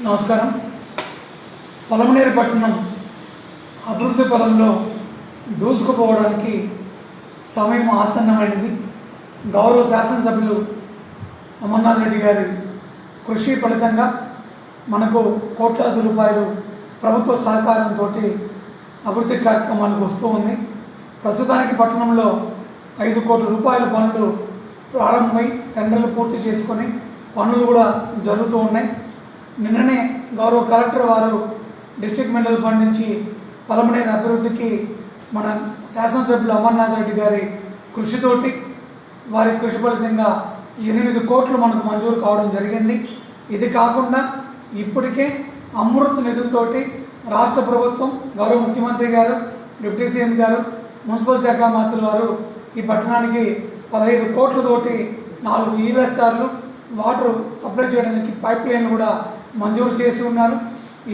నమస్కారం. పలమనేరు పట్టణం అభివృద్ధి పదంలో దూసుకుపోవడానికి సమయం ఆసన్నమైనది. గౌరవ శాసనసభ్యులు అమర్నాథ్ రెడ్డి గారి కృషి ఫలితంగా మనకు కోట్లాది రూపాయలు ప్రభుత్వ సహకారంతో అభివృద్ధి కార్యక్రమాలకు వస్తూ ఉంది. ప్రస్తుతానికి పట్టణంలో 5 కోట్ల రూపాయల పనులు ప్రారంభమై టెండర్లు పూర్తి చేసుకొని పనులు కూడా జరుగుతూ ఉన్నాయి. నిన్ననే గౌరవ కలెక్టర్ వారు డిస్ట్రిక్ట్ మెంటల్ ఫండ్ నుంచి పలమనేరు అభివృద్ధికి మన శాసనసభ్యులు అమర్నాథ్ రెడ్డి గారి కృషితోటి వారి కృషి ఫలితంగా 8 కోట్లు మనకు మంజూరు కావడం జరిగింది. ఇది కాకుండా ఇప్పటికే అమృత్ నిధులతోటి రాష్ట్ర ప్రభుత్వం గౌరవ ముఖ్యమంత్రి గారు, డిప్యూటీ సీఎం గారు, మున్సిపల్ శాఖ మంత్రులు వారు ఈ పట్టణానికి 15 కోట్లతోటి 4 ఈఎస్ఆర్లు వాటర్ సప్లై చేయడానికి పైప్ లైన్లు కూడా మంజూరు చేసి ఉన్నారు.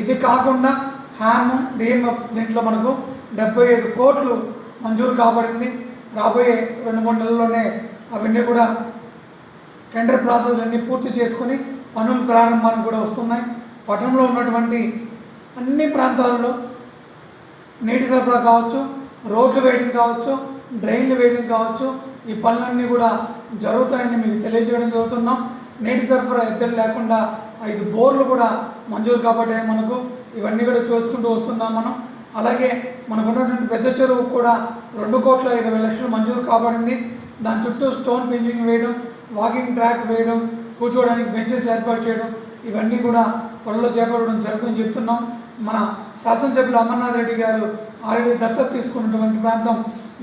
ఇది కాకుండా హ్యామ్ డిఎంఎఫ్ దీంట్లో మనకు 75 కోట్లు మంజూరు కాబడింది. రాబోయే 2-3 నెలల్లోనే అవన్నీ కూడా టెండర్ ప్రాసెస్ అన్నీ పూర్తి చేసుకుని పనుల ప్రారంభానికి కూడా వస్తున్నాయి. పట్టణంలో ఉన్నటువంటి అన్ని ప్రాంతాలలో నీటి సరఫరా కావచ్చు, రోడ్లు వేయడం కావచ్చు, డ్రైన్లు వేయడం కావచ్చు, ఈ పనులన్నీ కూడా జరుగుతాయని మీకు తెలియజేయడం జరుగుతున్నాం. నీటి సరఫరా ఎద్దడి లేకుండా 5 బోర్లు కూడా మంజూరు కాబట్టి మనకు ఇవన్నీ కూడా చూసుకుంటూ వస్తున్నాం మనం. అలాగే మనకు ఉన్నటువంటి పెద్ద చెరువు కూడా 2,20,00,000 మంజూరు కాబడింది. దాని చుట్టూ స్టోన్ పెంచింగ్ వేయడం, వాకింగ్ ట్రాక్ వేయడం, కూర్చోవడానికి బెంచెస్ ఏర్పాటు చేయడం ఇవన్నీ కూడా త్వరలో చేపట్టడం జరుగుతుందని చెప్తున్నాం. మన శాసనసభ్యులు అమర్నాథ్ రెడ్డి గారు ఆల్రెడీ దత్తత తీసుకున్నటువంటి ప్రాంతం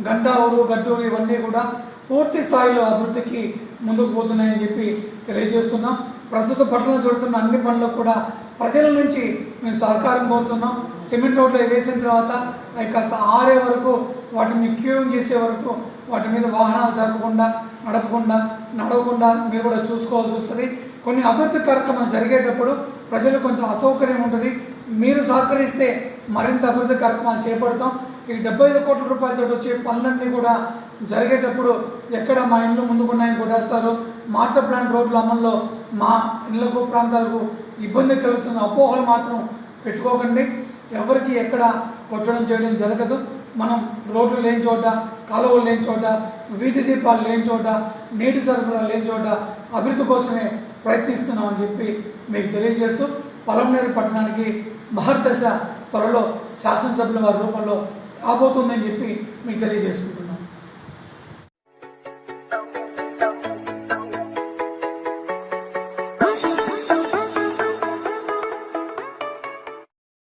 గంటావూరు, గడ్డూరు ఇవన్నీ కూడా పూర్తి స్థాయిలో అభివృద్ధికి ముందుకు పోతున్నాయని చెప్పి తెలియజేస్తున్నాం. ప్రస్తుత పట్టణంలో జరుగుతున్న అన్ని పనులకు కూడా ప్రజల నుంచి మేము సహకారం కోరుతున్నాం. సిమెంట్ రోడ్లు వేసిన తర్వాత అవి కాస్త ఆరే వరకు వాటిని క్యూయింగ్ చేసే వరకు వాటి మీద వాహనాలు జరపకుండా నడవకుండా మీరు కూడా చూసుకోవాల్సి వస్తుంది. కొన్ని అభివృద్ధి కార్యక్రమాలు జరిగేటప్పుడు ప్రజలకు కొంచెం అసౌకర్యం ఉంటుంది. మీరు సహకరిస్తే మరింత అభివృద్ధి కార్యక్రమాలు చేపడతాం. ఈ 75 కోట్ల రూపాయలతో వచ్చే పనులన్నీ కూడా జరిగేటప్పుడు ఎక్కడ మా ఇండ్లు ముందుకున్నాయని కొట్టేస్తారు, మాస్టర్ ప్లాన్ రోడ్ల అమల్లో మా ఇళ్లకు ప్రాంతాలకు ఇబ్బంది కలుగుతున్న అపోహలు మాత్రం పెట్టుకోకండి. ఎవరికి ఎక్కడ కొట్టడం చేయడం జరగదు. మనం రోడ్లు లేని చోట, కాలువలు లేని చోట, వీధి దీపాలు లేని చోట, నీటి సరఫరా లేని చోట అభివృద్ధి కోసమే ప్రయత్నిస్తున్నామని చెప్పి మీకు తెలియజేస్తూ పలమనేరు పట్టణానికి మహర్దశ త్వరలో శాసనసభ్యుల వారి రూపంలో రాబోతుందని చెప్పి మీకు తెలియజేస్తున్నాం.